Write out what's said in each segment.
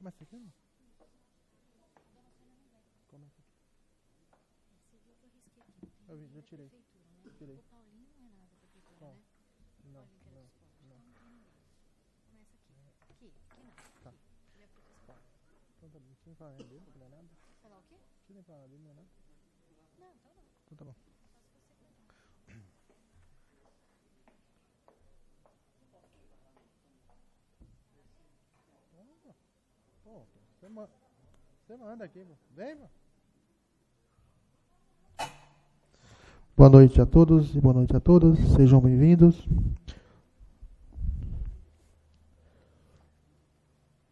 Começa aqui, não? Começa aqui. Eu vi, já tirei. Tirei. O Paulinho não é nada da prefeitura, Bom, né? não, Paulinho que era não, do esporte. não. Então não tem ninguém. Começa aqui. Aqui não. Tá. Ele é professor. Então tá bom. Tira pra lá dele, não é nada. Falar o quê? Tira pra lá dele, não é nada. Não, então não. Então tá bom. Só se você cuidar. Pô, você manda aqui, pô. Vem, mano. Boa noite a todos e boa noite a todas. Sejam bem-vindos.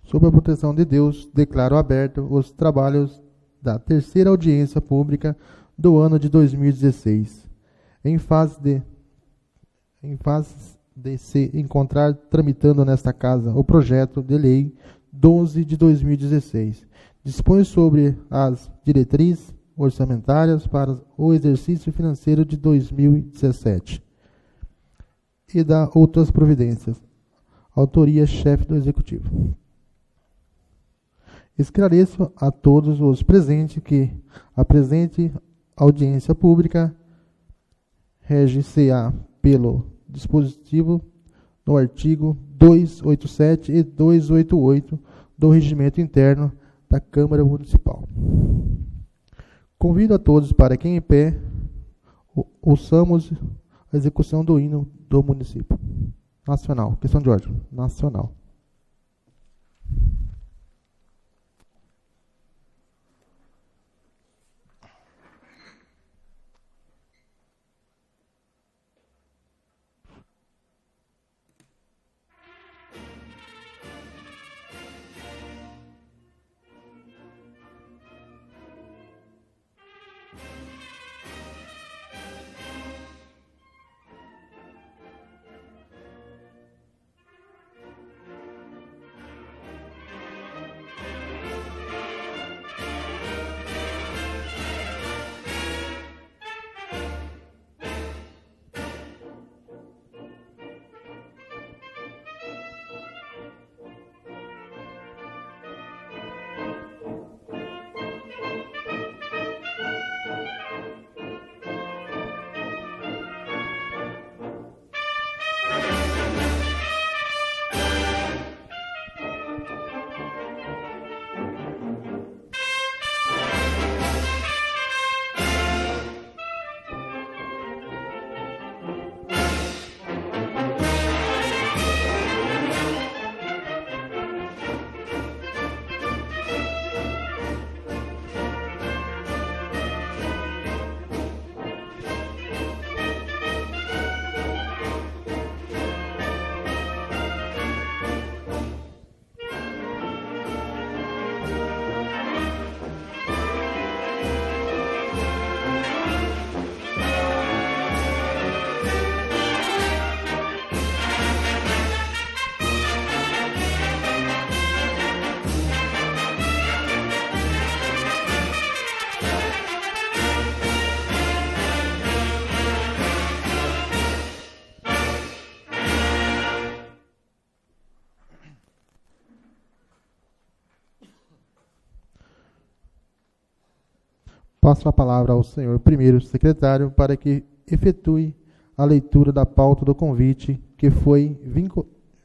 Sob a proteção de Deus, declaro aberto os trabalhos da terceira audiência pública do ano de 2016, em fase de se encontrar tramitando nesta casa o projeto de lei 12 de 2016. Dispõe sobre as diretrizes orçamentárias para o exercício financeiro de 2017 e da outras providências. Autoria chefe do Executivo. Esclareço a todos os presentes que a presente audiência pública rege-se-á pelo dispositivo no artigo 287 e 288 do Regimento Interno da Câmara Municipal. Convido a todos para que em pé ouçamos a execução do hino do município. Nacional. Questão de ordem. Nacional. Passo a palavra ao senhor primeiro secretário para que efetue a leitura da pauta do convite que foi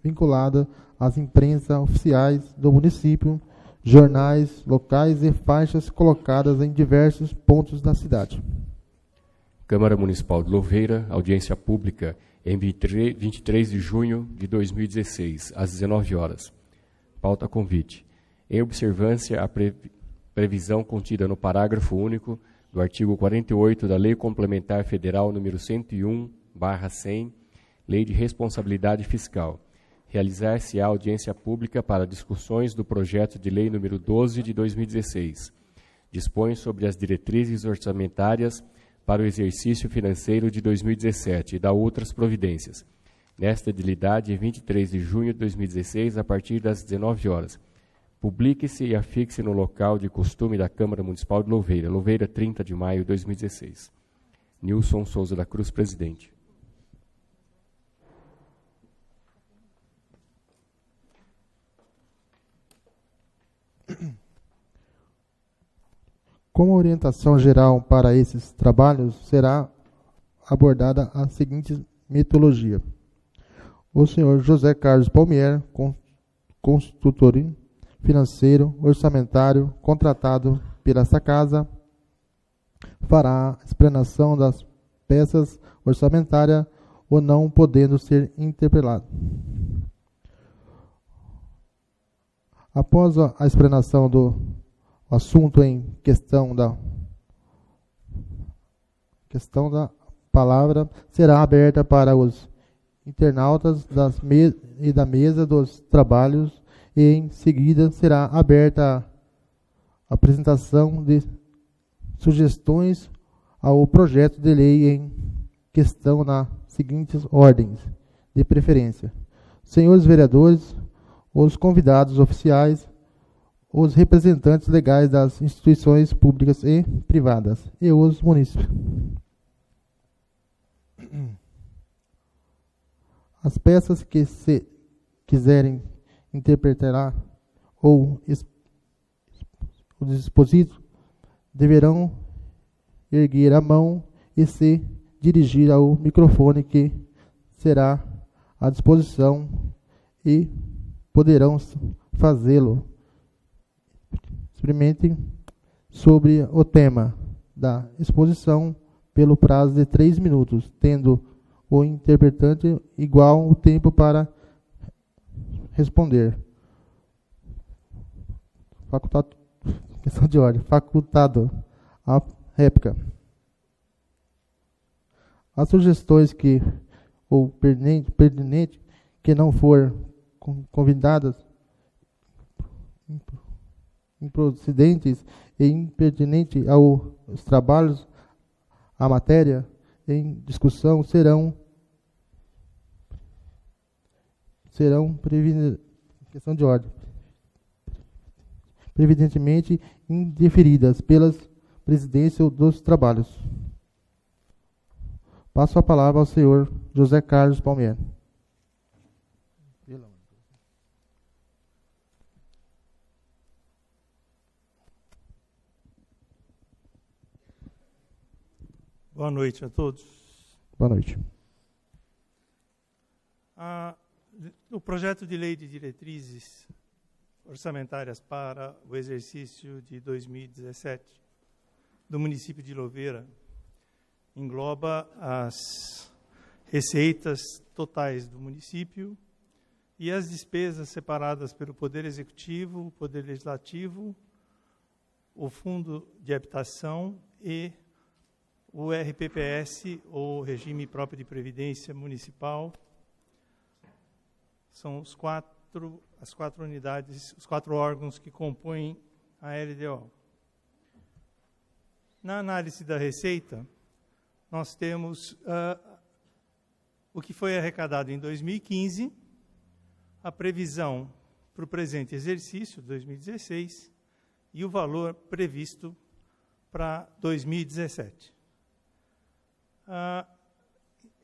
vinculada às imprensas oficiais do município, jornais locais e faixas colocadas em diversos pontos da cidade. Câmara Municipal de Louveira, audiência pública em 23 de junho de 2016, às 19 horas. Pauta convite. Em observância à previsão contida no parágrafo único do artigo 48 da Lei Complementar Federal número 101/100, Lei de Responsabilidade Fiscal, realizar-se-á audiência pública para discussões do projeto de lei número 12 de 2016. Dispõe sobre as diretrizes orçamentárias para o exercício financeiro de 2017 e da outras providências. Nesta edilidade, em 23 de junho de 2016, a partir das 19 horas. Publique-se e afixe no local de costume da Câmara Municipal de Louveira. Louveira, 30 de maio de 2016. Nilson Souza da Cruz, presidente. Como orientação geral para esses trabalhos, será abordada a seguinte metodologia. O senhor José Carlos Palmier, consultor financeiro, orçamentário, contratado pela esta casa, fará a explanação das peças orçamentárias ou não podendo ser interpelado. Após a explanação do assunto em questão da palavra, será aberta para os internautas e da mesa dos trabalhos e em seguida será aberta a apresentação de sugestões ao projeto de lei em questão nas seguintes ordens de preferência. Senhores vereadores, os convidados oficiais, os representantes legais das instituições públicas e privadas e os munícipes. As peças que se quiserem interpretar ou o dispositivo deverão erguer a mão e se dirigir ao microfone que será à disposição e poderão fazê-lo. Experimentem sobre o tema da exposição pelo prazo de 3 minutos, tendo o interpretante igual o tempo para responder. Questão de ordem. Facultado a réplica. As sugestões que ou pertinente que não for convidadas, improcedentes e impertinente aos trabalhos, a matéria em discussão serão questão de ordem, previdentemente indeferidas pelas presidências dos trabalhos. Passo a palavra ao senhor José Carlos Palmier. Boa noite a todos. Boa noite. O projeto de lei de diretrizes orçamentárias para o exercício de 2017 do município de Louveira engloba as receitas totais do município e as despesas separadas pelo Poder Executivo, o Poder Legislativo, o Fundo de Habitação e o RPPS, ou Regime Próprio de Previdência Municipal. São as quatro unidades, os 4 órgãos que compõem a LDO. Na análise da receita, nós temos o que foi arrecadado em 2015, a previsão para o presente exercício, 2016, e o valor previsto para 2017.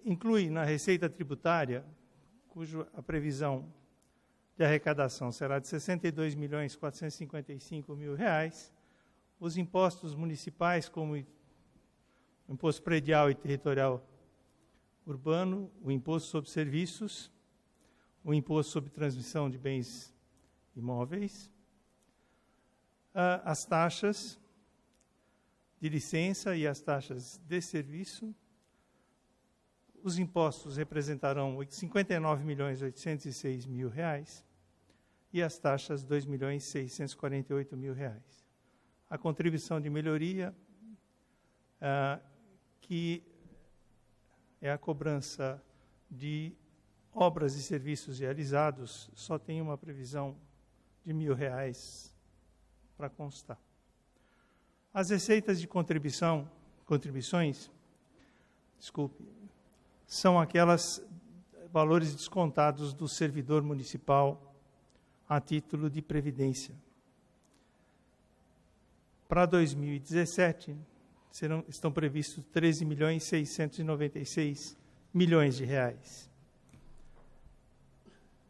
Inclui na receita tributária, cuja a previsão de arrecadação será de R$ 62.455.000, os impostos municipais, como o imposto predial e territorial urbano, o imposto sobre serviços, o imposto sobre transmissão de bens imóveis, as taxas de licença e as taxas de serviço. Os impostos representarão R$ 59.806.000 e as taxas R$ 2.648.000. A contribuição de melhoria, que é a cobrança de obras e serviços realizados, só tem uma previsão de R$ 1.000 para constar. As receitas de contribuições, são aquelas valores descontados do servidor municipal a título de previdência. Para 2017, estão previstos R$ 13.696.000.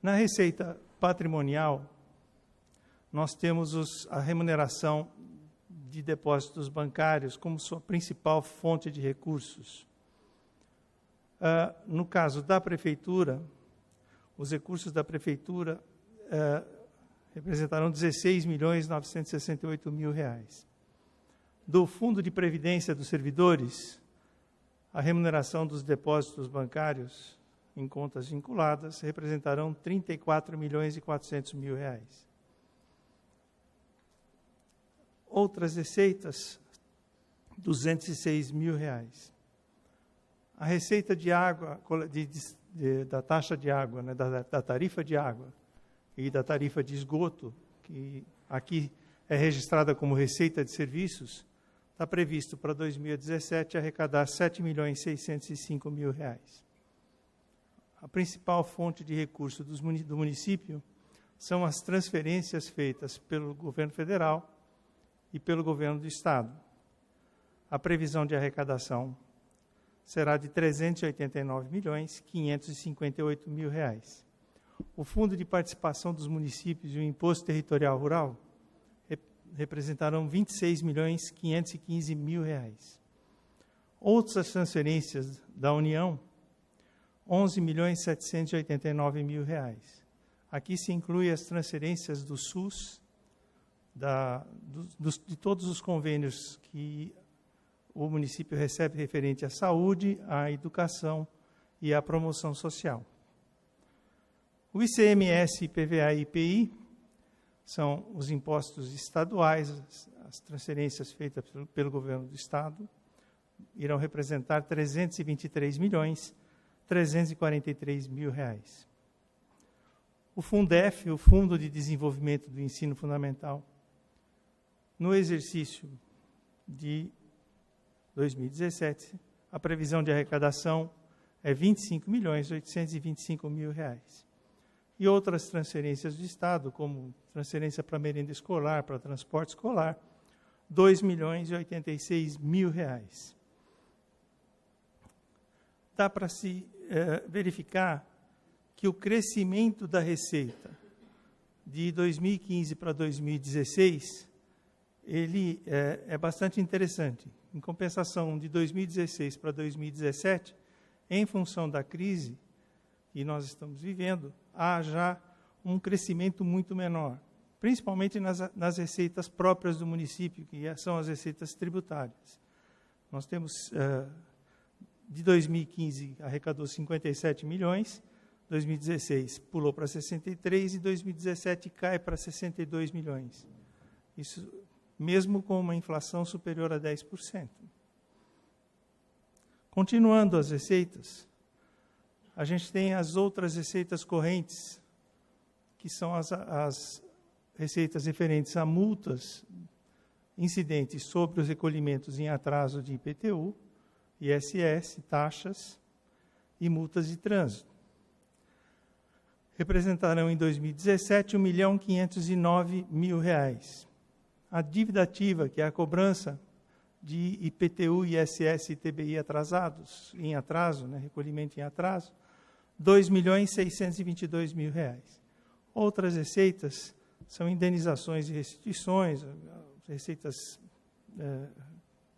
Na receita patrimonial, nós temos a remuneração de depósitos bancários como sua principal fonte de recursos. No caso da Prefeitura, os recursos da Prefeitura representarão 16.968.000 reais. Do Fundo de Previdência dos Servidores, a remuneração dos depósitos bancários em contas vinculadas representarão 34.400.000 reais. Outras receitas, 206 mil reais. A receita de água, da taxa de água, né, da tarifa de água e da tarifa de esgoto, que aqui é registrada como receita de serviços, está previsto para 2017 arrecadar 7.605.000 reais. A principal fonte de recurso do município são as transferências feitas pelo governo federal e pelo governo do estado. A previsão de arrecadação será de 389.558.000 reais. O Fundo de Participação dos Municípios e o Imposto Territorial Rural representarão 26.515.000 reais. Outras transferências da União, 11.789.000 reais. Aqui se inclui as transferências do SUS, de todos os convênios que o município recebe referente à saúde, à educação e à promoção social. O ICMS, IPVA e IPI são os impostos estaduais, as transferências feitas pelo governo do estado, irão representar 323.343.000 reais. O Fundef, o Fundo de Desenvolvimento do Ensino Fundamental, no exercício de 2017, a previsão de arrecadação é 25.825.000 reais. E outras transferências do Estado, como transferência para merenda escolar, para transporte escolar, 2.086.000 reais. Dá para se verificar que o crescimento da receita de 2015 para 2016, ele é bastante interessante. Em compensação, de 2016 para 2017, em função da crise que nós estamos vivendo, há já um crescimento muito menor, principalmente nas receitas próprias do município, que são as receitas tributárias. Nós temos, de 2015, arrecadou 57 milhões, 2016 pulou para 63 e 2017 cai para 62 milhões. Isso mesmo com uma inflação superior a 10%. Continuando as receitas, a gente tem as outras receitas correntes, que são as receitas referentes a multas incidentes sobre os recolhimentos em atraso de IPTU, ISS, taxas e multas de trânsito. Representarão em 2017 R$1.509.000 reais. A dívida ativa, que é a cobrança de IPTU, ISS e TBI atrasados, em atraso, né, recolhimento em atraso, R$2.622.000 reais. Outras receitas são indenizações e restituições, receitas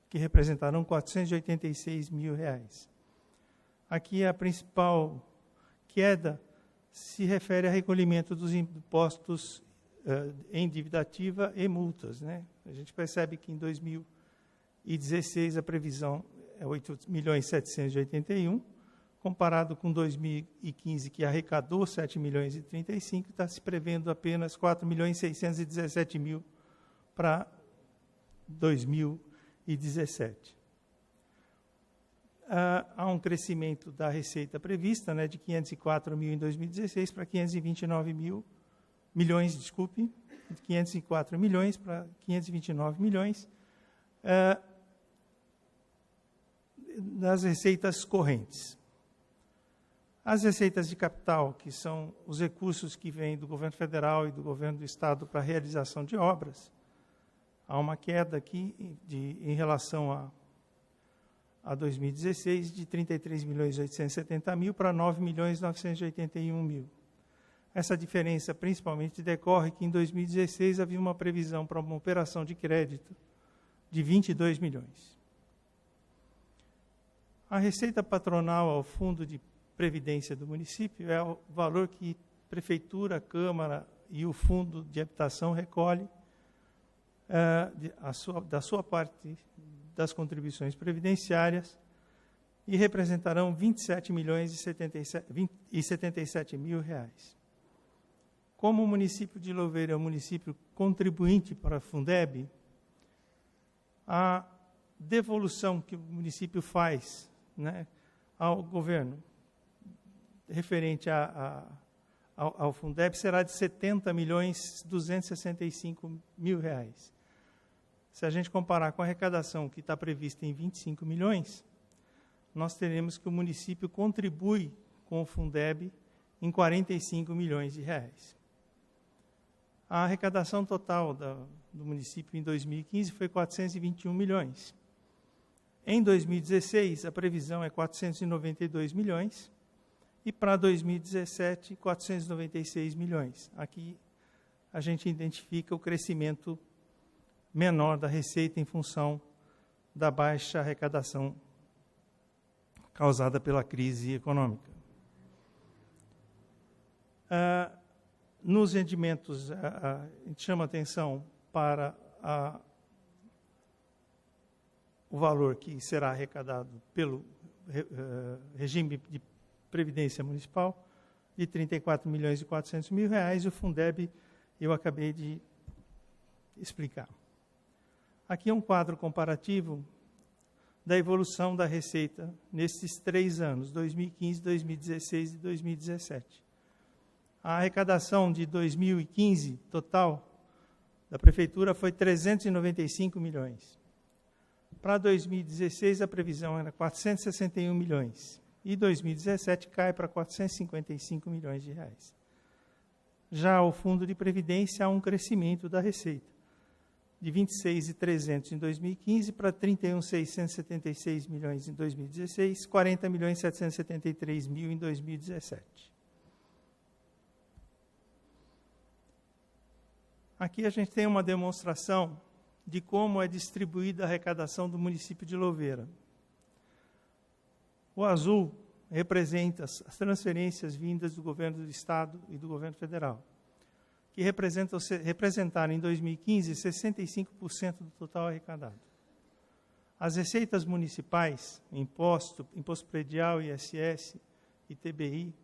que representarão R$486.000 reais. Aqui a principal queda se refere a recolhimento dos impostos em dívida ativa e multas, né? A gente percebe que em 2016 a previsão é 8.781.000, comparado com 2015, que arrecadou 7.035.000, está se prevendo apenas 4.617.000 para 2017. Há um crescimento da receita prevista, né, de 504.000 em 2016 para 529 milhões para 529 milhões das receitas correntes. As receitas de capital, que são os recursos que vêm do governo federal e do governo do estado para a realização de obras, há uma queda aqui em relação a 2016 de 33.870.000 para 9.981.000. Essa diferença principalmente decorre que em 2016 havia uma previsão para uma operação de crédito de 22 milhões. A receita patronal ao Fundo de Previdência do município é o valor que Prefeitura, Câmara e o Fundo de Habitação recolhe da sua parte das contribuições previdenciárias e representarão 27 milhões e 77 mil reais. Como o município de Louveira é um município contribuinte para a Fundeb, a devolução que o município faz, né, ao governo referente ao Fundeb será de 70 milhões 265 mil reais. Se a gente comparar com a arrecadação que está prevista em 25 milhões, nós teremos que o município contribui com o Fundeb em 45 milhões de reais. A arrecadação total do município em 2015 foi 421 milhões. Em 2016, a previsão é 492 milhões e para 2017, 496 milhões. Aqui a gente identifica o crescimento menor da receita em função da baixa arrecadação causada pela crise econômica. Nos rendimentos, a gente chama atenção para o valor que será arrecadado pelo regime de Previdência Municipal, de 34 milhões e 400 mil reais, e o Fundeb eu acabei de explicar. Aqui é um quadro comparativo da evolução da receita nesses 3 anos, 2015, 2016 e 2017. A arrecadação de 2015, total, da Prefeitura foi 395 milhões. Para 2016, a previsão era 461 milhões. E 2017 cai para 455 milhões de reais. Já o Fundo de Previdência há um crescimento da receita, de 26.300 em 2015 para 31.676 milhões em 2016, 40 milhões 773 mil em 2017. Aqui a gente tem uma demonstração de como é distribuída a arrecadação do município de Louveira. O azul representa as transferências vindas do governo do Estado e do governo federal, que representaram em 2015 65% do total arrecadado. As receitas municipais, imposto predial, ISS e TBI,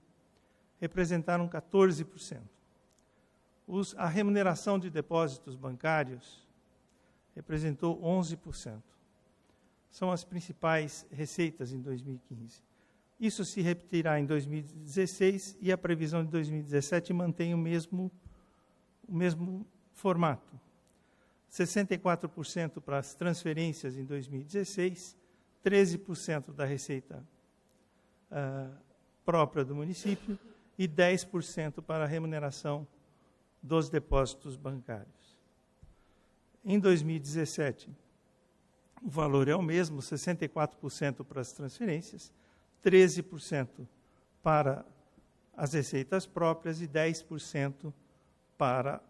representaram 14%. A remuneração de depósitos bancários representou 11%. São as principais receitas em 2015. Isso se repetirá em 2016 e a previsão de 2017 mantém o mesmo formato. 64% para as transferências em 2016, 13% da receita própria do município e 10% para a remuneração dos depósitos bancários. Em 2017, o valor é o mesmo, 64% para as transferências, 13% para as receitas próprias e 10% para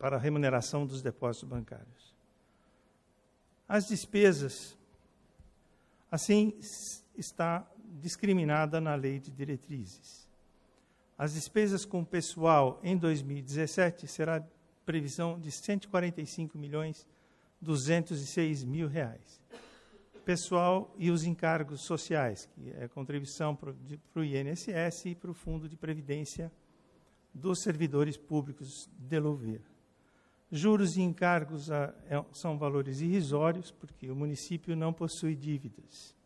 a remuneração dos depósitos bancários. As despesas, assim, está discriminada na Lei de Diretrizes. As despesas com pessoal em 2017 será previsão de 145 milhões 206 mil reais. Pessoal e os encargos sociais, que é a contribuição para o INSS e para o Fundo de Previdência dos Servidores Públicos de Louveira. Juros e encargos são valores irrisórios, porque o município não possui dívidas.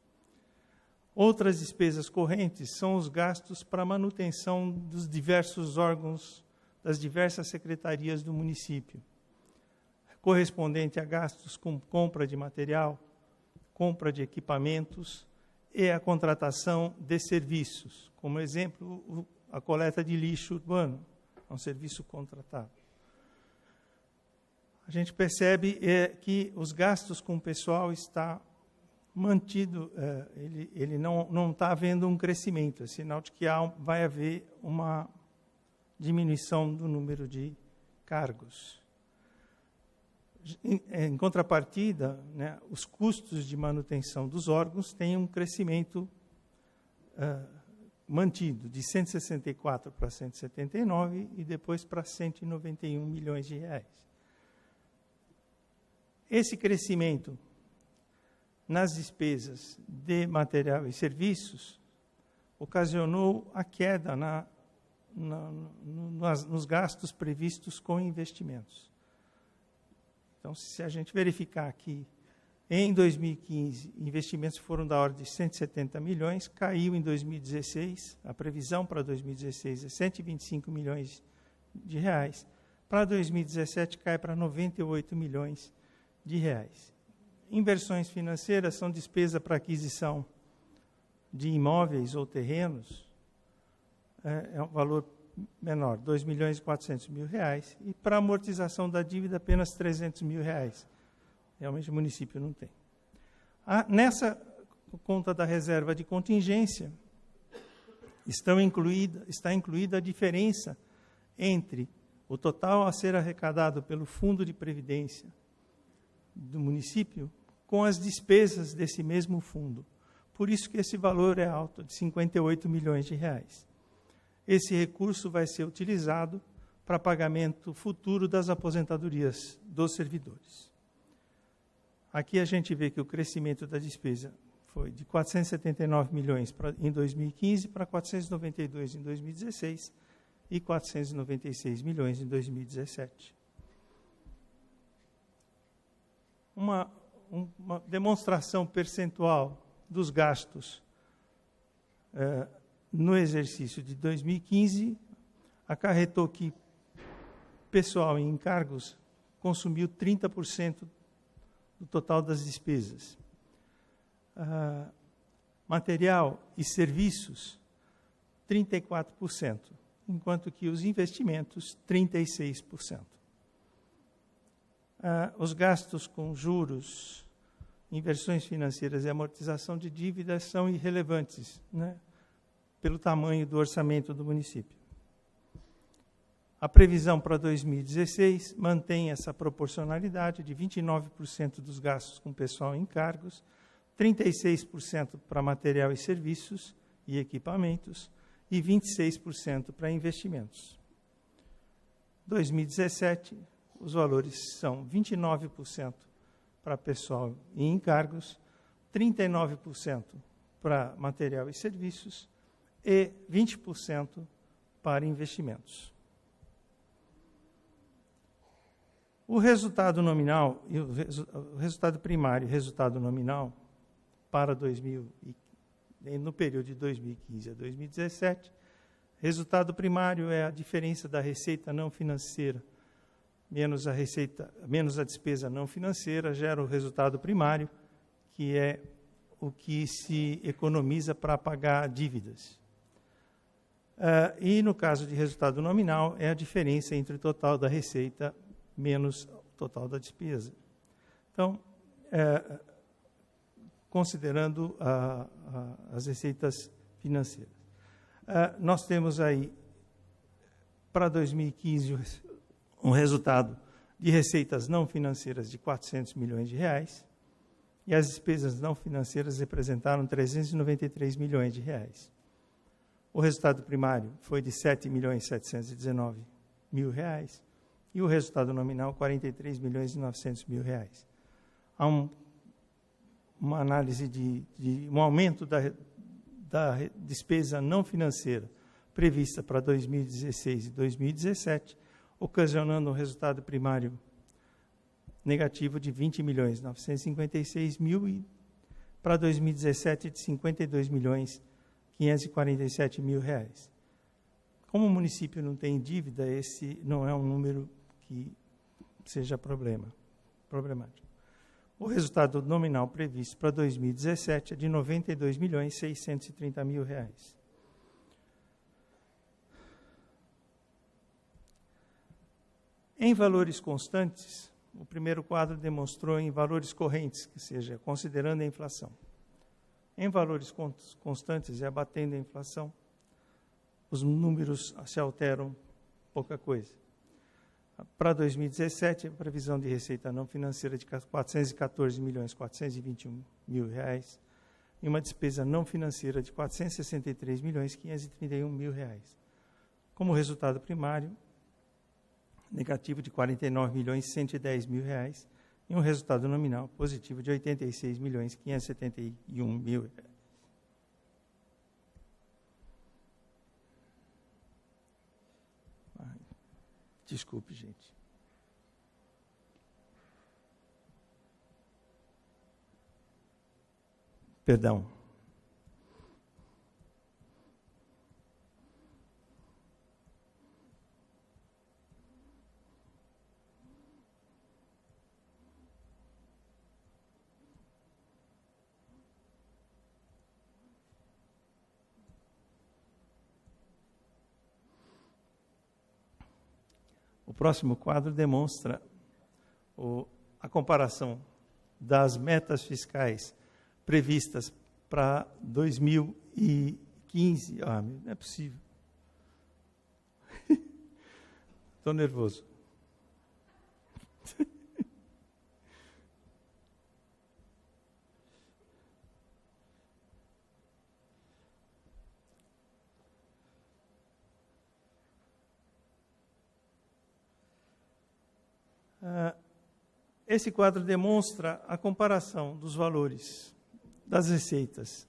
Outras despesas correntes são os gastos para a manutenção dos diversos órgãos, das diversas secretarias do município, correspondente a gastos com compra de material, compra de equipamentos e a contratação de serviços. Como exemplo, a coleta de lixo urbano, é um serviço contratado. A gente percebe que os gastos com o pessoal está mantido, ele não está havendo um crescimento, é sinal de que vai haver uma diminuição do número de cargos. Em contrapartida, né, os custos de manutenção dos órgãos têm um crescimento mantido, de 164 para 179 e depois para 191 milhões de reais. Esse crescimento nas despesas de material e serviços ocasionou a queda nos gastos previstos com investimentos. Então, se a gente verificar aqui, em 2015, investimentos foram da ordem de 170 milhões, caiu em 2016, a previsão para 2016 é 125 milhões de reais, para 2017 cai para 98 milhões de reais. Inversões financeiras são despesa para aquisição de imóveis ou terrenos, é um valor menor, 2 milhões e 400 mil reais, e para amortização da dívida apenas 300 mil reais. Realmente o município não tem. Nessa conta da reserva de contingência, está incluída a diferença entre o total a ser arrecadado pelo Fundo de Previdência do município com as despesas desse mesmo fundo. Por isso que esse valor é alto, de 58 milhões de reais. Esse recurso vai ser utilizado para pagamento futuro das aposentadorias dos servidores. Aqui a gente vê que o crescimento da despesa foi de 479 milhões em 2015 para 492 em 2016 e 496 milhões em 2017. Uma demonstração percentual dos gastos no exercício de 2015 acarretou que pessoal em encargos consumiu 30% do total das despesas. Material e serviços, 34%, enquanto que os investimentos, 36%. Os gastos com juros, inversões financeiras e amortização de dívidas são irrelevantes, né, pelo tamanho do orçamento do município. A previsão para 2016 mantém essa proporcionalidade de 29% dos gastos com pessoal em encargos, 36% para material e serviços e equipamentos e 26% para investimentos. 2017, os valores são 29% para pessoal e encargos, 39% para material e serviços e 20% para investimentos. O resultado nominal, o resultado primário e o resultado nominal para no período de 2015 a 2017, resultado primário é a diferença da receita não financeira menos a despesa não financeira, gera o resultado primário, que é o que se economiza para pagar dívidas. E no caso de resultado nominal, é a diferença entre o total da receita menos o total da despesa. Então, considerando as receitas financeiras. Nós temos aí, para 2015, um resultado de receitas não financeiras de 400 milhões de reais, e as despesas não financeiras representaram 393 milhões de reais. O resultado primário foi de 7 milhões 719 mil reais, e o resultado nominal, 43 milhões e 900 mil reais. Há uma análise de um aumento da despesa não financeira prevista para 2016 e 2017, ocasionando um resultado primário negativo de 20 milhões 956 mil e para 2017 de 52 milhões 547 mil reais. Como o município não tem dívida, esse não é um número que seja problemático. O resultado nominal previsto para 2017 é de 92 milhões 630 mil reais. Em valores constantes, o primeiro quadro demonstrou em valores correntes, que seja, considerando a inflação. Em valores constantes e abatendo a inflação, os números se alteram pouca coisa. Para 2017, a previsão de receita não financeira de R$ 414.421.000 e uma despesa não financeira de R$ 463.531.000. Como resultado primário, negativo de R$ 49.110.000 e um resultado nominal positivo de R$ 86.571.000. Desculpe, gente. Perdão. O próximo quadro demonstra a comparação das metas fiscais previstas para 2015. Ah, não é possível. Estou nervoso. Esse quadro demonstra a comparação dos valores das receitas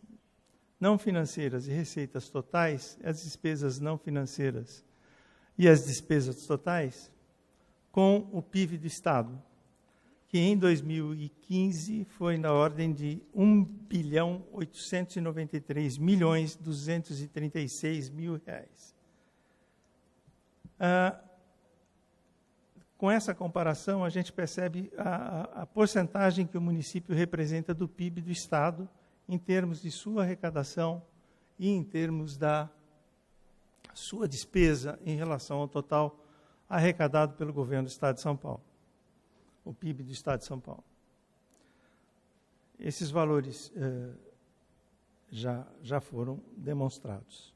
não financeiras e receitas totais, as despesas não financeiras e as despesas totais, com o PIB do Estado, que em 2015 foi na ordem de R$ 1.893.236.000. Com essa comparação, a gente percebe a porcentagem que o município representa do PIB do Estado, em termos de sua arrecadação e em termos da sua despesa em relação ao total arrecadado pelo governo do Estado de São Paulo, o PIB do Estado de São Paulo. Esses valores já foram demonstrados.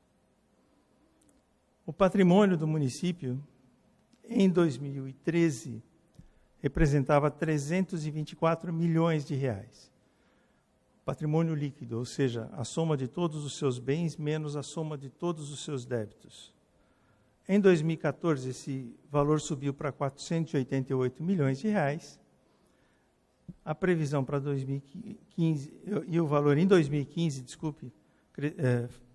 O patrimônio do município, em 2013, representava 324 milhões de reais. Patrimônio líquido, ou seja, a soma de todos os seus bens menos a soma de todos os seus débitos. Em 2014, esse valor subiu para 488 milhões de reais. A previsão para 2015, e o valor em 2015,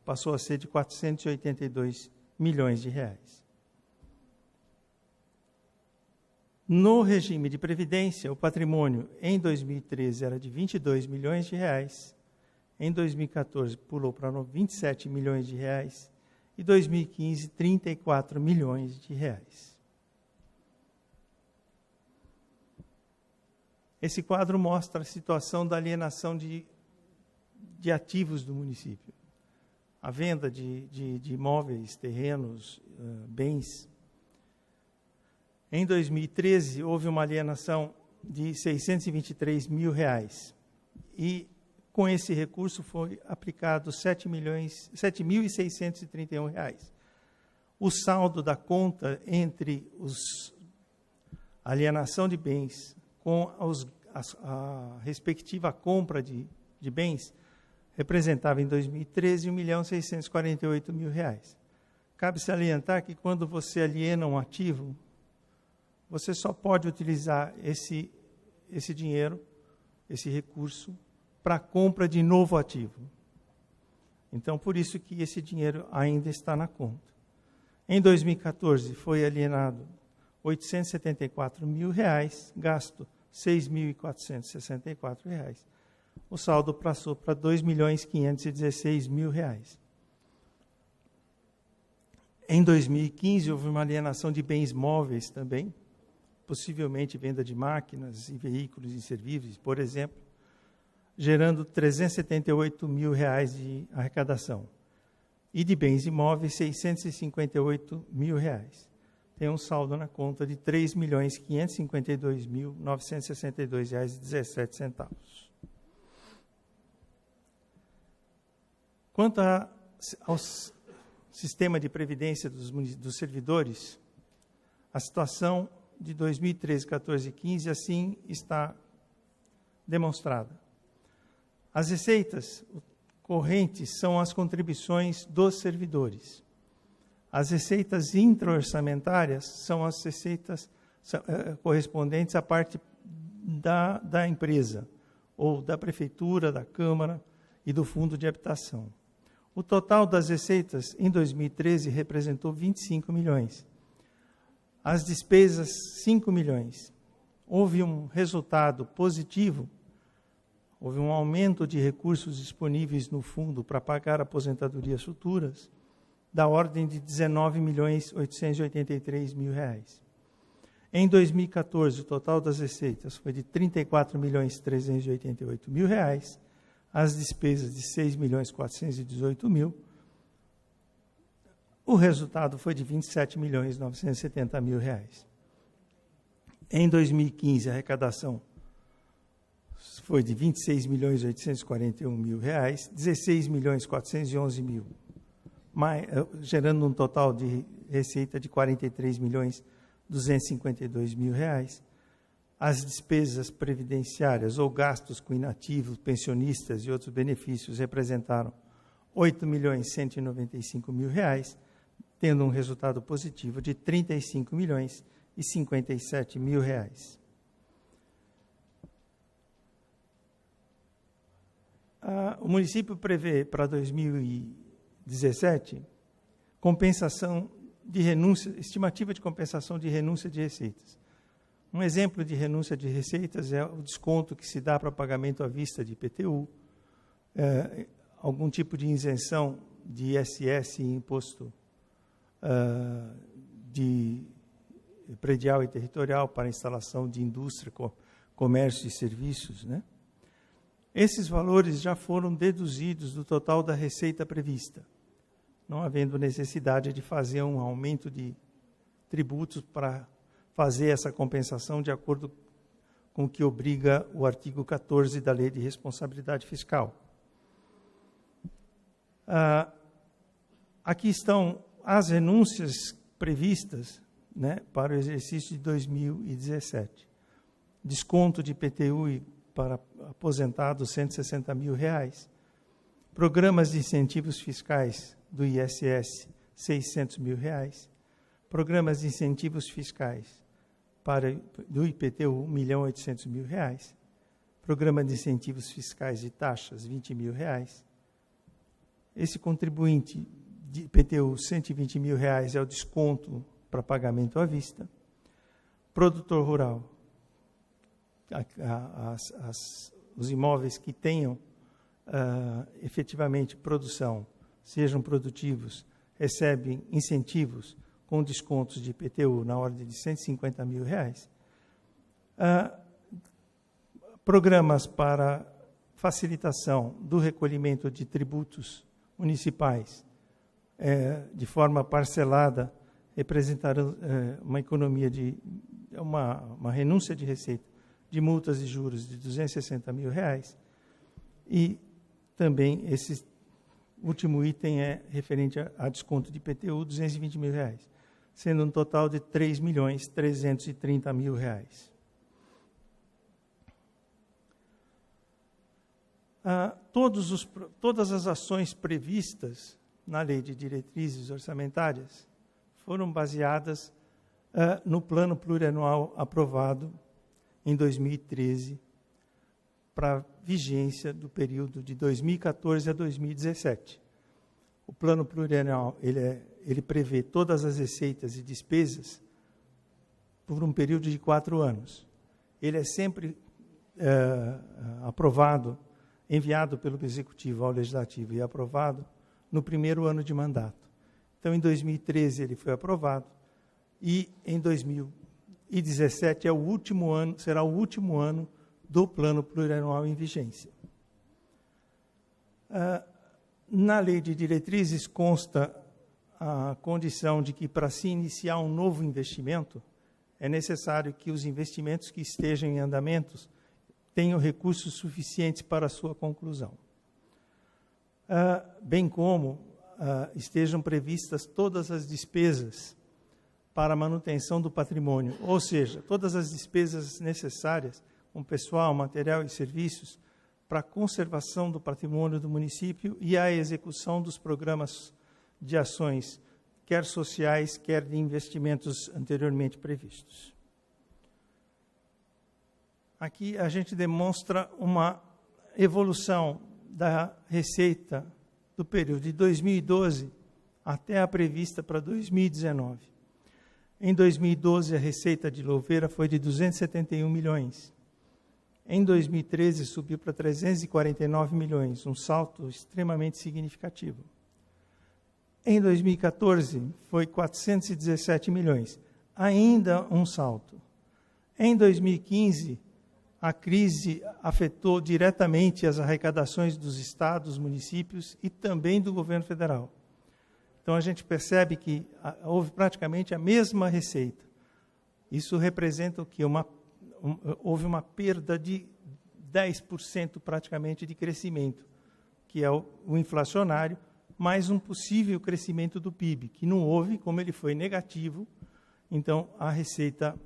passou a ser de 482 milhões de reais. No regime de previdência, o patrimônio em 2013 era de 22 milhões de reais, em 2014 pulou para 27 milhões de reais e 2015 34 milhões de reais. Esse quadro mostra a situação da alienação de ativos do município. A venda de imóveis, terrenos, bens. Em 2013, houve uma alienação de R$ 623 mil, e com esse recurso foi aplicado R$ 7.631. O saldo da conta entre a alienação de bens com a respectiva compra de bens representava em 2013 R$ 1.648.000. Cabe salientar que quando você aliena um ativo, você só pode utilizar esse dinheiro, esse recurso, para a compra de novo ativo. Então, por isso que esse dinheiro ainda está na conta. Em 2014, foi alienado R$ 874 mil, gasto R$ 6.464. O saldo passou para R$ 2.516.000. Em 2015, houve uma alienação de bens móveis também, possivelmente venda de máquinas e veículos inservíveis, por exemplo, gerando R$ 378 mil de arrecadação. E de bens imóveis, R$ 658 mil. Tem um saldo na conta de R$ 3.552.962,17. Quanto ao sistema de previdência dos servidores, a situação de 2013, 14 e 15 assim está demonstrada. As receitas correntes são as contribuições dos servidores. As receitas intra-orçamentárias são as receitas correspondentes à parte da empresa, ou da prefeitura, da Câmara e do Fundo de Habitação. O total das receitas em 2013 representou 25 milhões. As despesas, 5 milhões. Houve um resultado positivo, houve um aumento de recursos disponíveis no fundo para pagar aposentadorias futuras, da ordem de 19.883.000 reais. Em 2014, o total das receitas foi de 34.388.000 reais, as despesas de 6.418.000. O resultado foi de 27.970.000 reais. Em 2015, a arrecadação foi de 26.841.000 reais, 16.411.000, gerando um total de receita de 43.252.000 reais. As despesas previdenciárias ou gastos com inativos, pensionistas e outros benefícios representaram 8.195.000 reais, tendo um resultado positivo de 35.057.000 reais. O município prevê para 2017 compensação de renúncia, estimativa de compensação de renúncia de receitas. Um exemplo de renúncia de receitas é o desconto que se dá para pagamento à vista de IPTU, algum tipo de isenção de ISS e imposto de predial e territorial para instalação de indústria, comércio e serviços, né? Esses valores já foram deduzidos do total da receita prevista, não havendo necessidade de fazer um aumento de tributos para fazer essa compensação de acordo com o que obriga o artigo 14 da Lei de Responsabilidade Fiscal. Aqui estão as renúncias previstas, né, para o exercício de 2017. Desconto de IPTU para aposentados, R$160.000. Programas de incentivos fiscais do ISS, R$600.000. Programas de incentivos fiscais do IPTU, R$1.800.000. Programa de incentivos fiscais de taxas, R$20.000. Esse contribuinte de IPTU, R$120.000, é o desconto para pagamento à vista. Produtor rural, os imóveis que tenham efetivamente produção, sejam produtivos, recebem incentivos com descontos de IPTU na ordem de R$150.000. Programas para facilitação do recolhimento de tributos municipais de forma parcelada representarão uma economia de uma renúncia de receita de multas e juros de R$260.000, e também esse último item é referente a desconto de IPTU, R$220.000, sendo um total de R$3.330.000. Todas as ações previstas na Lei de Diretrizes Orçamentárias foram baseadas no Plano Plurianual aprovado em 2013, para vigência do período de 2014 a 2017. O Plano Plurianual ele prevê todas as receitas e despesas por um período de 4 anos. Ele é sempre aprovado, enviado pelo Executivo ao Legislativo e aprovado no primeiro ano de mandato. Então, em 2013 ele foi aprovado e em 2017 será o último ano do Plano Plurianual em vigência. Na Lei de Diretrizes consta a condição de que, para se iniciar um novo investimento, é necessário que os investimentos que estejam em andamentos tenham recursos suficientes para a sua conclusão, bem como estejam previstas todas as despesas para a manutenção do patrimônio, ou seja, todas as despesas necessárias com pessoal, material e serviços para a conservação do patrimônio do município e a execução dos programas de ações, quer sociais, quer de investimentos anteriormente previstos. Aqui a gente demonstra uma evolução da receita do período de 2012 até a prevista para 2019. Em 2012, a receita de Louveira foi de 271 milhões. Em 2013, subiu para 349 milhões, um salto extremamente significativo. Em 2014, foi 417 milhões, ainda um salto. Em 2015, a crise afetou diretamente as arrecadações dos estados, municípios e também do governo federal. Então, a gente percebe que houve praticamente a mesma receita. Isso representa o quê? Houve uma perda de 10% praticamente de crescimento, que é o inflacionário, mais um possível crescimento do PIB, que não houve, como ele foi negativo. Então, a receita,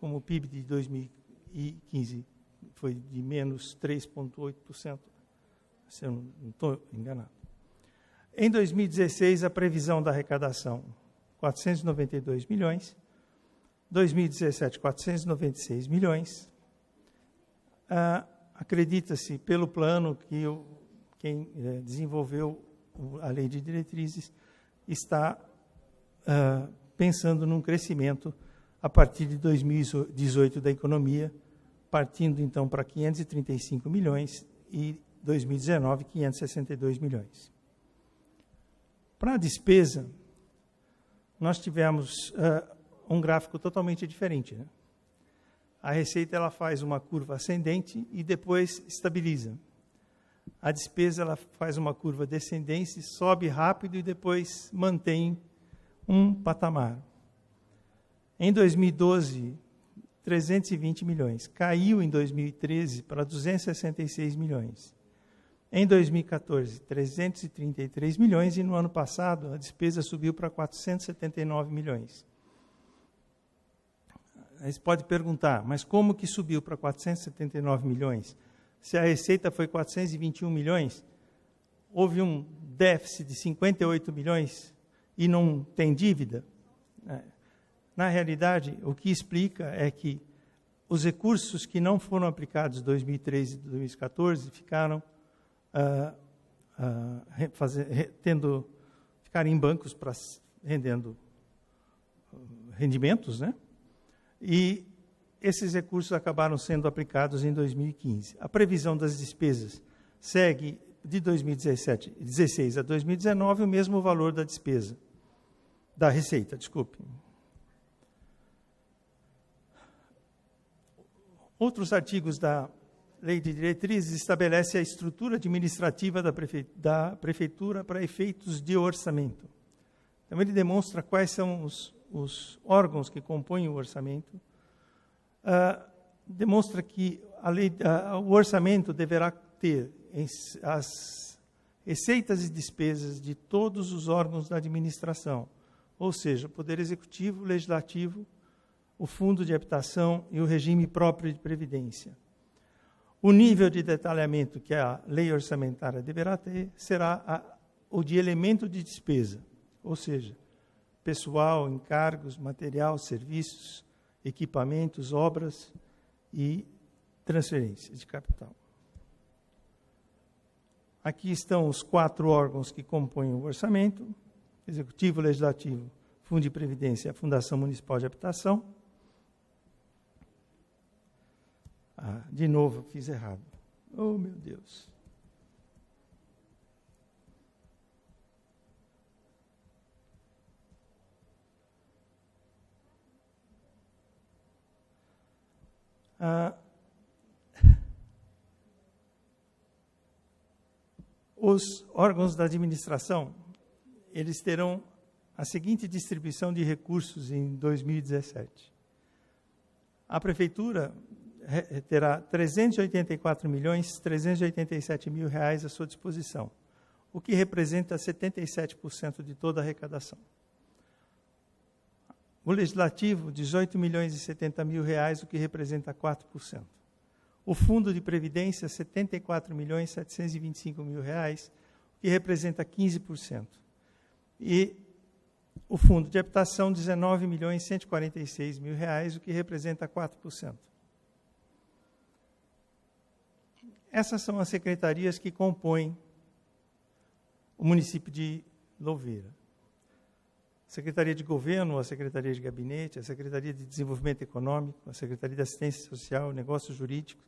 como o PIB de 2015 foi de menos 3,8%, se eu não estou enganado. Em 2016, a previsão da arrecadação, 492 milhões. 2017, 496 milhões. Acredita-se, pelo plano que quem desenvolveu a lei de diretrizes está pensando num crescimento a partir de 2018 da economia, partindo então para 535 milhões e 2019, 562 milhões. Para a despesa, nós tivemos um gráfico totalmente diferente, né? A receita ela faz uma curva ascendente e depois estabiliza. A despesa ela faz uma curva descendente, sobe rápido e depois mantém um patamar. Em 2012, 320 milhões. Caiu em 2013 para 266 milhões. Em 2014, 333 milhões e no ano passado a despesa subiu para 479 milhões. Aí você pode perguntar, mas como que subiu para 479 milhões? Se a receita foi 421 milhões, houve um déficit de 58 milhões e não tem dívida? Na realidade, o que explica é que os recursos que não foram aplicados em 2013 e 2014 ficaram ficaram em bancos rendendo rendimentos, né? E esses recursos acabaram sendo aplicados em 2015. A previsão das despesas segue de 2016 a 2019 o mesmo valor da despesa, da receita, desculpe. Outros artigos da Lei de Diretrizes estabelecem a estrutura administrativa da Prefeitura para efeitos de orçamento. Então, ele demonstra quais são os órgãos que compõem o orçamento. Demonstra que o orçamento deverá ter as receitas e despesas de todos os órgãos da administração, ou seja, o Poder Executivo, Legislativo, o Fundo de Habitação e o regime próprio de previdência. O nível de detalhamento que a lei orçamentária deverá ter será o de elemento de despesa, ou seja, pessoal, encargos, material, serviços, equipamentos, obras e transferências de capital. Aqui estão os 4 órgãos que compõem o orçamento: Executivo, Legislativo, Fundo de Previdência e a Fundação Municipal de Habitação. De novo, fiz errado. Oh, meu Deus. Os órgãos da administração, eles terão a seguinte distribuição de recursos em 2017. A Prefeitura terá 384 milhões 387 mil reais à sua disposição, o que representa 77% de toda a arrecadação. O Legislativo, 18.070.000 reais, o que representa 4%. O Fundo de Previdência, 74.725.000 reais, o que representa 15%. E o Fundo de Habitação, 19.146.000 reais, o que representa 4%. Essas são as secretarias que compõem o município de Louveira. A Secretaria de Governo, a Secretaria de Gabinete, a Secretaria de Desenvolvimento Econômico, a Secretaria de Assistência Social, Negócios Jurídicos,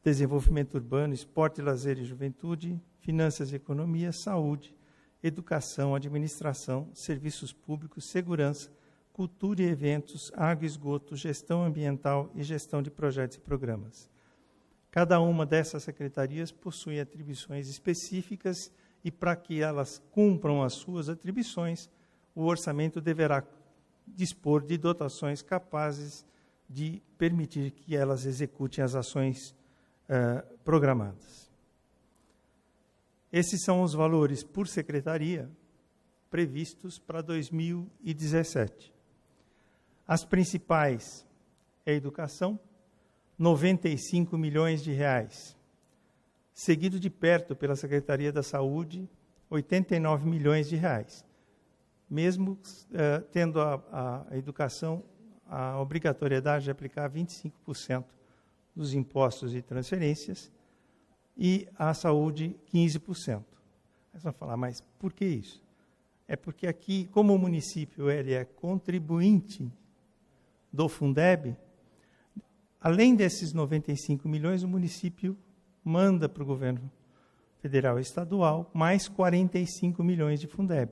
Desenvolvimento Urbano, Esporte, Lazer e Juventude, Finanças e Economia, Saúde, Educação, Administração, Serviços Públicos, Segurança, Cultura e Eventos, Água e Esgoto, Gestão Ambiental e Gestão de Projetos e Programas. Cada uma dessas secretarias possui atribuições específicas e, para que elas cumpram as suas atribuições, o orçamento deverá dispor de dotações capazes de permitir que elas executem as ações programadas. Esses são os valores por secretaria previstos para 2017. As principais é a Educação, 95 milhões de reais, seguido de perto pela Secretaria da Saúde, 89 milhões de reais. Mesmo tendo a educação a obrigatoriedade de aplicar 25% dos impostos e transferências, e a saúde 15%. Vocês vão falar, mas por que isso? É porque aqui, como o município ele é contribuinte do Fundeb, além desses 95 milhões, o município manda para o governo federal e estadual mais 45 milhões de Fundeb.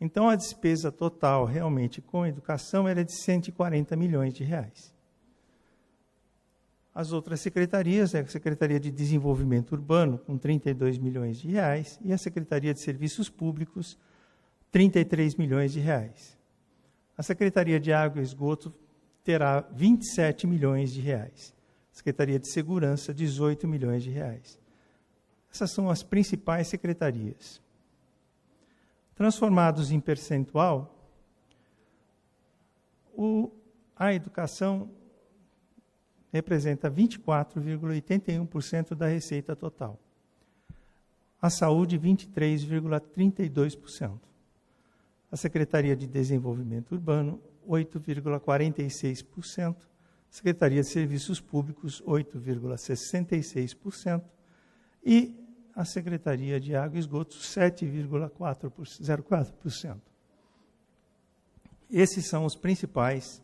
Então, a despesa total, realmente, com a educação, era de 140 milhões de reais. As outras secretarias, a Secretaria de Desenvolvimento Urbano, com 32 milhões de reais, e a Secretaria de Serviços Públicos, 33 milhões de reais. A Secretaria de Água e Esgoto terá 27 milhões de reais. A Secretaria de Segurança, 18 milhões de reais. Essas são as principais secretarias. Transformados em percentual, a educação representa 24,81% da receita total. A saúde, 23,32%. A Secretaria de Desenvolvimento Urbano, 8,46%. Secretaria de Serviços Públicos, 8,66%. E a Secretaria de Água e Esgoto, 7,04%. Esses são as principais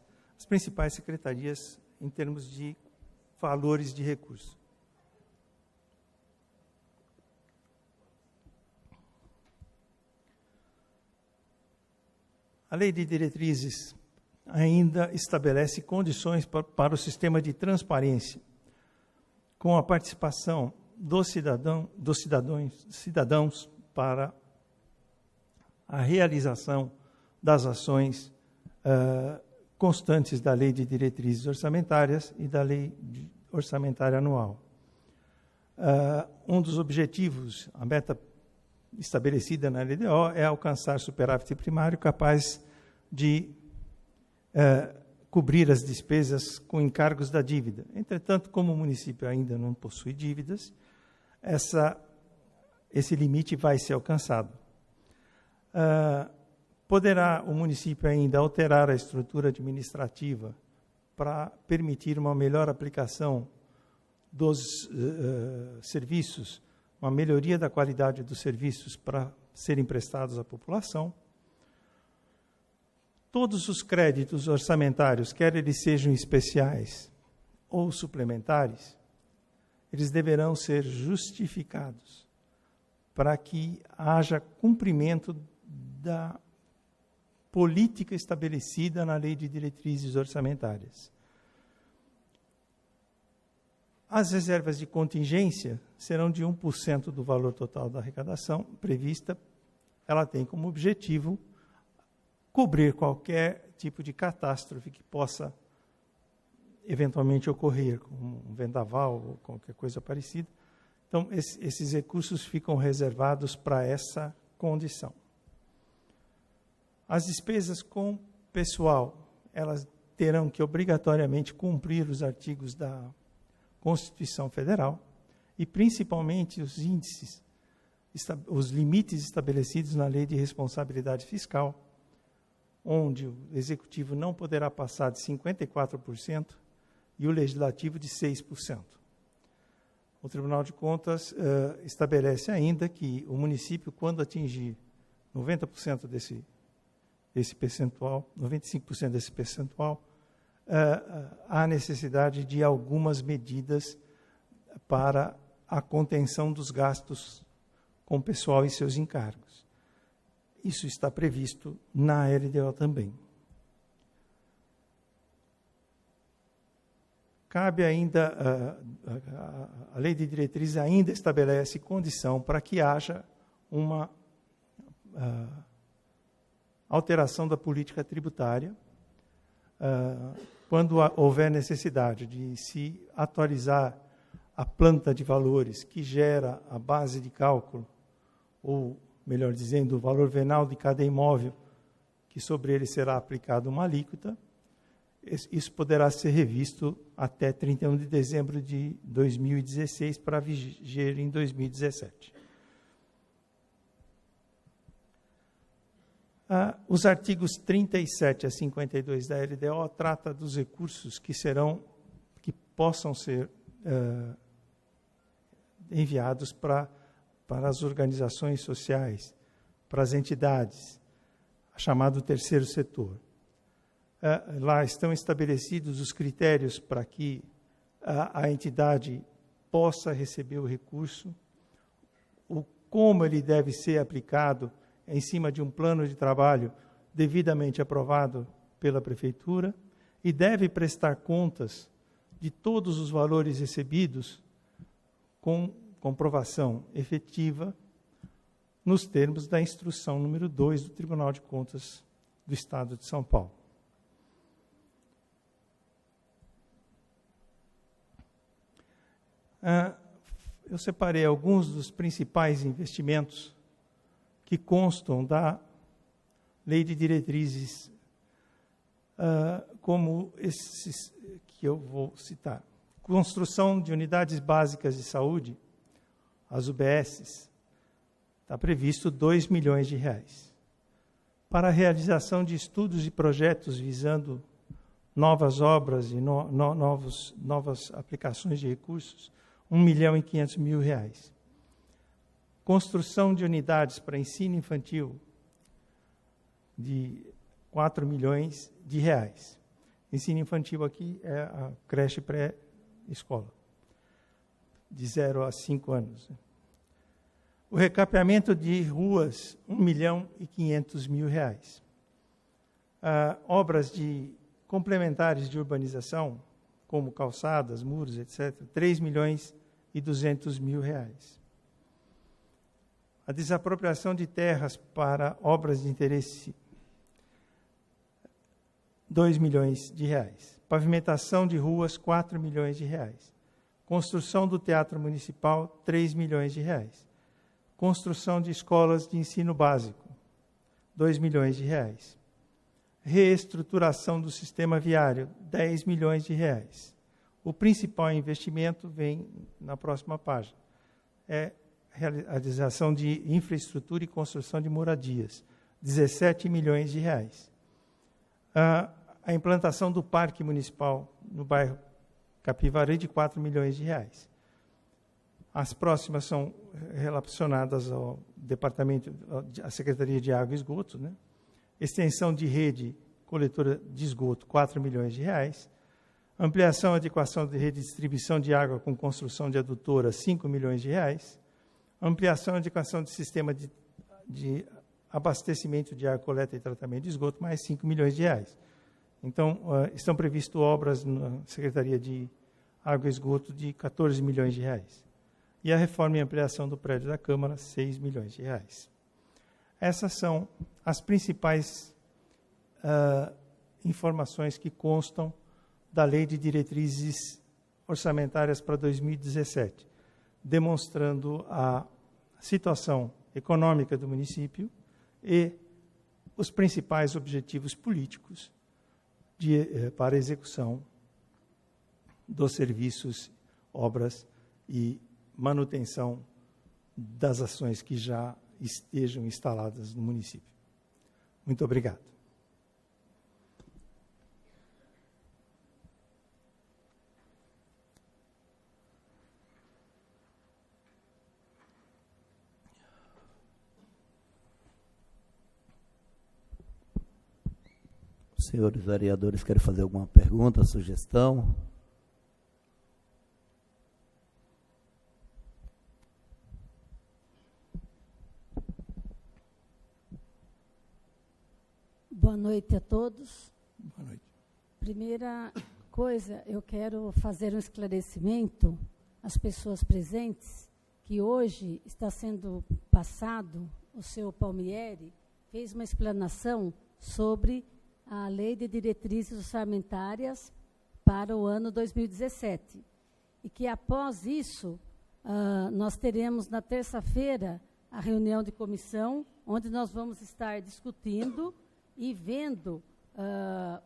secretarias em termos de valores de recurso. A Lei de Diretrizes ainda estabelece condições para o sistema de transparência, com a participação dos cidadãos para a realização das ações constantes da Lei de Diretrizes Orçamentárias e da Lei Orçamentária Anual. Um dos objetivos, a meta estabelecida na LDO, é alcançar superávit primário capaz de cobrir as despesas com encargos da dívida. Entretanto, como o município ainda não possui dívidas, esse limite vai ser alcançado. Poderá o município ainda alterar a estrutura administrativa para permitir uma melhor aplicação dos serviços, uma melhoria da qualidade dos serviços para serem prestados à população. Todos os créditos orçamentários, quer eles sejam especiais ou suplementares, eles deverão ser justificados para que haja cumprimento da política estabelecida na Lei de Diretrizes Orçamentárias. As reservas de contingência serão de 1% do valor total da arrecadação prevista. Ela tem como objetivo cobrir qualquer tipo de catástrofe que possa eventualmente ocorrer, como um vendaval ou qualquer coisa parecida. Então, esses recursos ficam reservados para essa condição. As despesas com pessoal, elas terão que obrigatoriamente cumprir os artigos da Constituição Federal e, principalmente, os índices, os limites estabelecidos na Lei de Responsabilidade Fiscal, onde o Executivo não poderá passar de 54% e o Legislativo de 6%. O Tribunal de Contas estabelece ainda que o município, quando atingir 90% desse percentual, 95% desse percentual, há necessidade de algumas medidas para a contenção dos gastos com o pessoal e seus encargos. Isso está previsto na LDO também. Cabe ainda, a Lei de Diretrizes ainda estabelece condição para que haja uma alteração da política tributária, quando houver necessidade de se atualizar a planta de valores que gera a base de cálculo, ou, melhor dizendo, o valor venal de cada imóvel, que sobre ele será aplicada uma alíquota. Isso poderá ser revisto até 31 de dezembro de 2016 para viger em 2017. Os artigos 37 a 52 da LDO trata dos recursos que possam ser enviados para as organizações sociais, para as entidades, chamado terceiro setor. Lá estão estabelecidos os critérios para que a entidade possa receber o recurso, como ele deve ser aplicado em cima de um plano de trabalho devidamente aprovado pela Prefeitura, e deve prestar contas de todos os valores recebidos com comprovação efetiva nos termos da instrução número 2 do Tribunal de Contas do Estado de São Paulo. Eu separei alguns dos principais investimentos que constam da Lei de Diretrizes, como esses que eu vou citar. Construção de unidades básicas de saúde, as UBSs, está previsto R$ 2 milhões. Para a realização de estudos e projetos visando novas obras e novas aplicações de recursos, R$ 1.500.000. Construção de unidades para ensino infantil, de R$ 4 milhões. Ensino infantil aqui é a creche pré-escola, de 0 a 5 anos. O recapeamento de ruas, R$ 1.500.000. Obras complementares de urbanização, como calçadas, muros, etc., R$ 3.200.000. A desapropriação de terras para obras de interesse, R$ 2 milhões. Pavimentação de ruas, R$ 4 milhões. Construção do Teatro Municipal, R$ 3 milhões. Construção de escolas de ensino básico, R$ 2 milhões. Reestruturação do sistema viário, R$ 10 milhões. O principal investimento vem na próxima página. É a realização de infraestrutura e construção de moradias, R$ 17 milhões. A implantação do Parque Municipal no bairro Capivari, de R$ 4 milhões. As próximas são relacionadas ao Departamento, à Secretaria de Água e Esgoto, né? Extensão de rede coletora de esgoto, R$ 4 milhões. Ampliação e adequação de rede de distribuição de água com construção de adutora, R$ 5 milhões. Ampliação e adequação de sistema de abastecimento de água, coleta e tratamento de esgoto, mais R$ 5 milhões. Então, estão previstas obras na Secretaria de Água e Esgoto de R$ 14 milhões. E a reforma e ampliação do prédio da Câmara, R$ 6 milhões. Essas são as principais informações que constam da Lei de Diretrizes Orçamentárias para 2017, demonstrando a situação econômica do município e os principais objetivos políticos para a execução dos serviços, obras e manutenção das ações que já estejam instaladas no município. Muito obrigado. Senhores vereadores, querem fazer alguma pergunta, sugestão? Boa noite a todos. Boa noite. Primeira coisa, eu quero fazer um esclarecimento às pessoas presentes, que hoje está sendo passado, o senhor Palmieri fez uma explanação sobre a Lei de Diretrizes Orçamentárias para o ano 2017. E que, após isso, nós teremos, na terça-feira, a reunião de comissão, onde nós vamos estar discutindo e vendo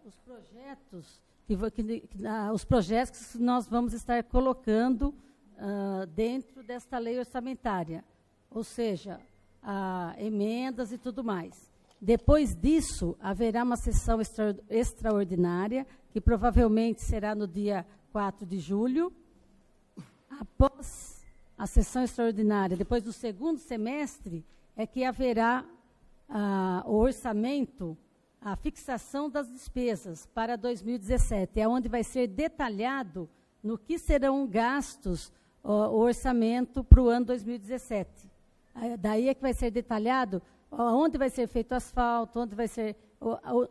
os projetos que nós vamos estar colocando dentro desta lei orçamentária, ou seja, emendas e tudo mais. Depois disso, haverá uma sessão extraordinária, que provavelmente será no dia 4 de julho. Após a sessão extraordinária, depois do segundo semestre, é que haverá o orçamento, a fixação das despesas para 2017, é onde vai ser detalhado no que serão gastos o orçamento para o ano 2017. Daí é que vai ser detalhado onde vai ser feito asfalto, onde vai ser,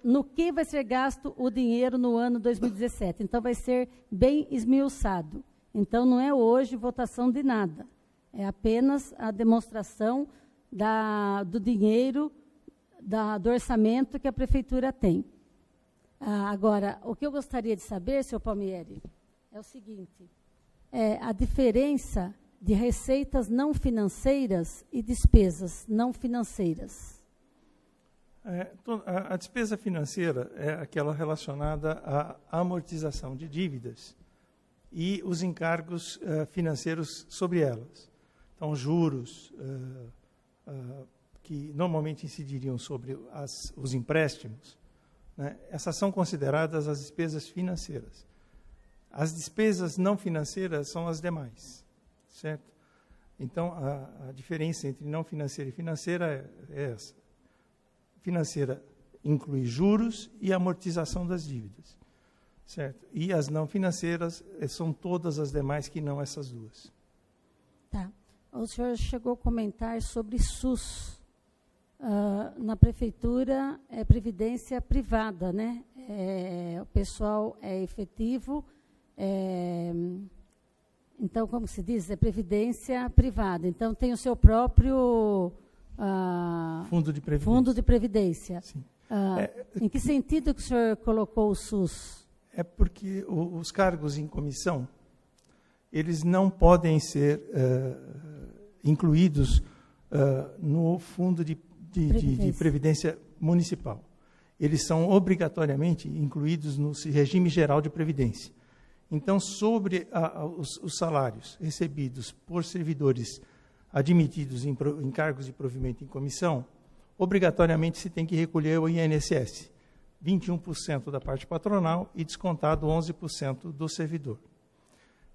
no que vai ser gasto o dinheiro no ano 2017. Então, vai ser bem esmiuçado. Então, não é hoje votação de nada. É apenas a demonstração do dinheiro, do orçamento que a Prefeitura tem. Agora, o que eu gostaria de saber, senhor Palmieri, é o seguinte, a diferença de receitas não financeiras e despesas não financeiras. A despesa financeira é aquela relacionada à amortização de dívidas e os encargos financeiros sobre elas. Então, juros que normalmente incidiriam sobre os empréstimos, né, essas são consideradas as despesas financeiras. As despesas não financeiras são as demais. Certo? Então, a diferença entre não financeira e financeira é essa. Financeira inclui juros e amortização das dívidas. Certo? E as não financeiras são todas as demais que não essas duas. Tá. O senhor chegou a comentar sobre SUS. Na Prefeitura é previdência privada, né? O pessoal é efetivo, então, como se diz, é previdência privada. Então, tem o seu próprio fundo de previdência. Fundo de previdência. Sim. Em que sentido que o senhor colocou o SUS? É porque os cargos em comissão, eles não podem ser incluídos no fundo de previdência municipal. Eles são obrigatoriamente incluídos no regime geral de previdência. Então, sobre os salários recebidos por servidores admitidos em cargos de provimento em comissão, obrigatoriamente se tem que recolher o INSS, 21% da parte patronal e descontado 11% do servidor.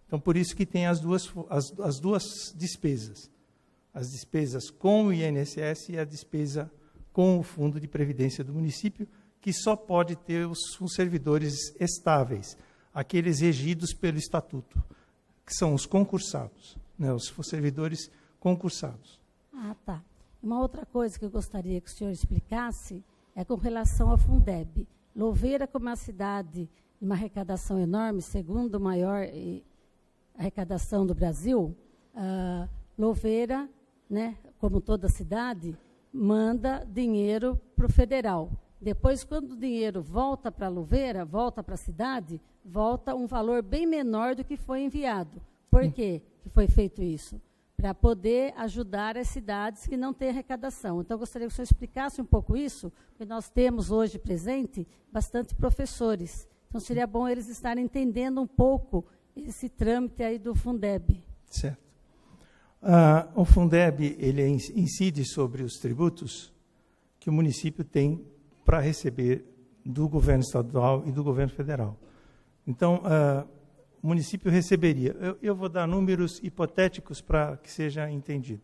Então, por isso que tem as duas despesas. As despesas com o INSS e a despesa com o Fundo de Previdência do município, que só pode ter os servidores estáveis, aqueles regidos pelo Estatuto, que são os concursados, né, os servidores concursados. Tá. Uma outra coisa que eu gostaria que o senhor explicasse é com relação ao Fundeb. Louveira, como uma cidade de uma arrecadação enorme, segundo a maior arrecadação do Brasil, Louveira, né, como toda cidade, manda dinheiro para o federal. Depois, quando o dinheiro volta para Louveira, volta para a cidade, volta um valor bem menor do que foi enviado. Por que foi feito isso? para poder ajudar as cidades que não têm arrecadação. Então, eu gostaria que o senhor explicasse um pouco isso, porque nós temos hoje presente bastante professores. Então, seria bom eles estarem entendendo um pouco esse trâmite aí do Fundeb. Certo. O Fundeb, ele incide sobre os tributos que o município tem para receber do governo estadual e do governo federal. Então, o município receberia, eu vou dar números hipotéticos para que seja entendido.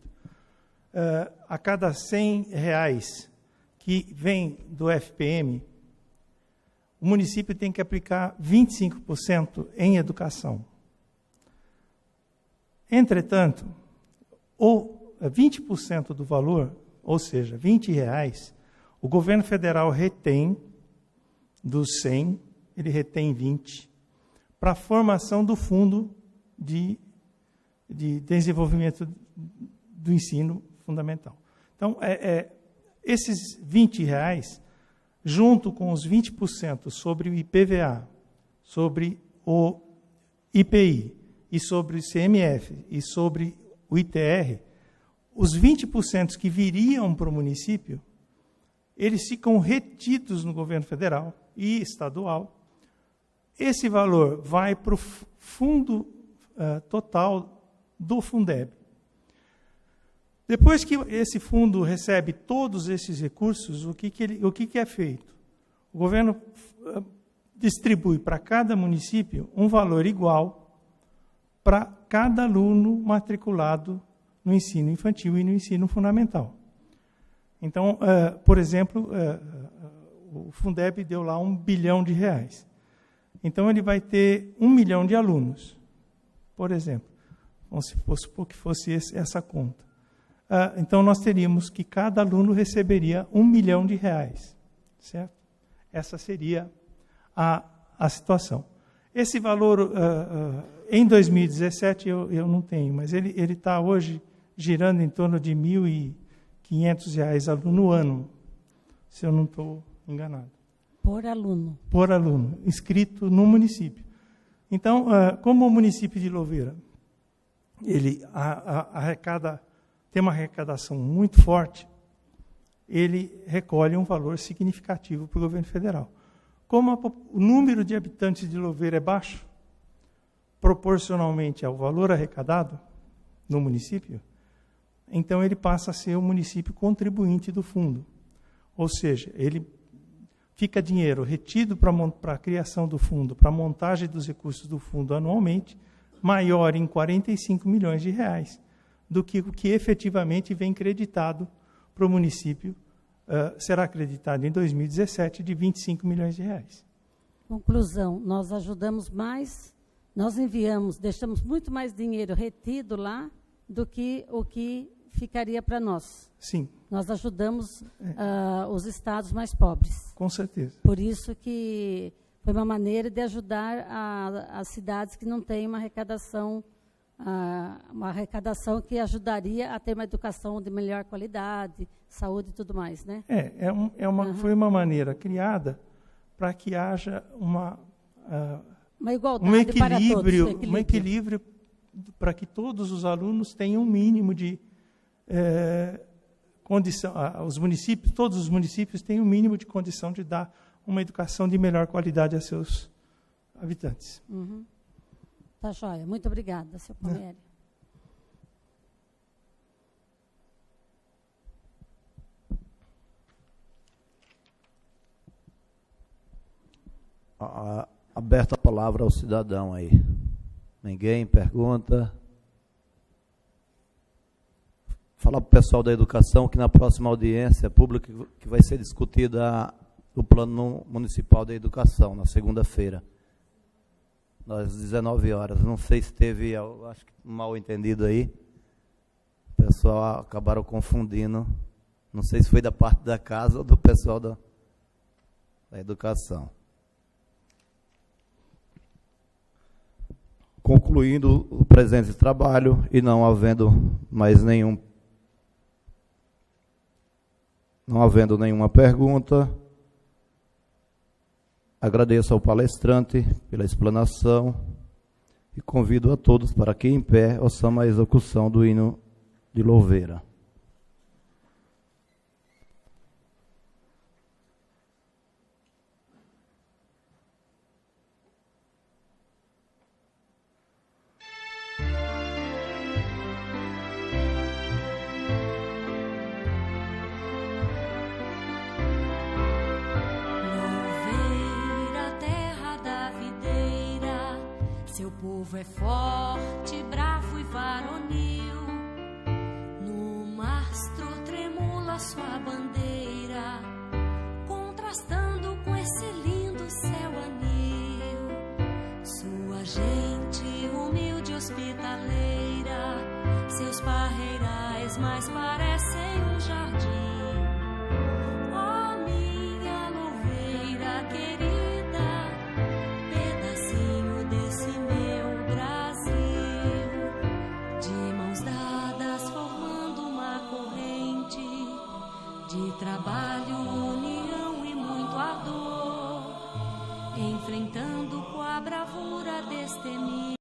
A cada R$100 que vem do FPM, o município tem que aplicar 25% em educação. Entretanto, 20% do valor, ou seja, R$20, o governo federal retém dos 100, ele retém 20, para a formação do Fundo de Desenvolvimento do Ensino Fundamental. Então, esses R$20, junto com os 20% sobre o IPVA, sobre o IPI, e sobre o ICMF, e sobre o ITR, os 20% que viriam para o município, eles ficam retidos no governo federal e estadual. Esse valor vai para o fundo total do Fundeb. Depois que esse fundo recebe todos esses recursos, o que é feito? O governo distribui para cada município um valor igual para cada aluno matriculado no ensino infantil e no ensino fundamental. Então, por exemplo, o Fundeb deu lá R$1 bilhão. Então, ele vai ter 1 milhão de alunos, por exemplo. Vamos supor que fosse essa conta. Então, nós teríamos que cada aluno receberia R$1 milhão, certo? Essa seria a situação. Esse valor, em 2017, eu não tenho, mas ele está hoje girando em torno de R$ 1.500 no ano, se eu não estou enganado. Por aluno. Por aluno, inscrito no município. Então, como o município de Louveira, ele tem uma arrecadação muito forte, ele recolhe um valor significativo para o governo federal. Como o número de habitantes de Louveira é baixo, proporcionalmente ao valor arrecadado no município, então ele passa a ser o município contribuinte do fundo. Ou seja, ele fica dinheiro retido para a criação do fundo, para a montagem dos recursos do fundo anualmente, maior em R$45 milhões do que o que efetivamente vem creditado para o município, será acreditado em 2017 de R$25 milhões. Conclusão, nós ajudamos mais, nós enviamos, deixamos muito mais dinheiro retido lá do que o que ficaria para nós. Sim. Nós ajudamos os estados mais pobres. Com certeza. Por isso que foi uma maneira de ajudar as cidades que não têm uma arrecadação que ajudaria a ter uma educação de melhor qualidade, saúde e tudo mais, né? Foi uma maneira criada para que haja uma igualdade para todos. Um equilíbrio para que todos os alunos tenham um mínimo de condição. Todos os municípios têm um mínimo de condição de dar uma educação de melhor qualidade a seus habitantes. Uhum. Tá joia. Muito obrigada, seu Palmieri. Aberta a palavra ao cidadão aí. Ninguém pergunta. Falar para o pessoal da educação que na próxima audiência pública que vai ser discutida o Plano Municipal da Educação, na segunda-feira, às 19 horas. Não sei se teve, acho que um mal entendido aí. O pessoal acabaram confundindo. Não sei se foi da parte da casa ou do pessoal da educação. Concluindo o presente trabalho e não havendo nenhuma pergunta, agradeço ao palestrante pela explanação e convido a todos para que, em pé, ouçamos a execução do hino de Louveira. Louveira, terra da videira, seu povo é forte, bravo e varonil. No mastro tremula sua bandeira, contrastando com esse lindo céu anil. Sua gente humilde e hospitaleira, seus parreirais mais parecem um jardim. Trabalho, união e muito ardor, enfrentando com a bravura destemido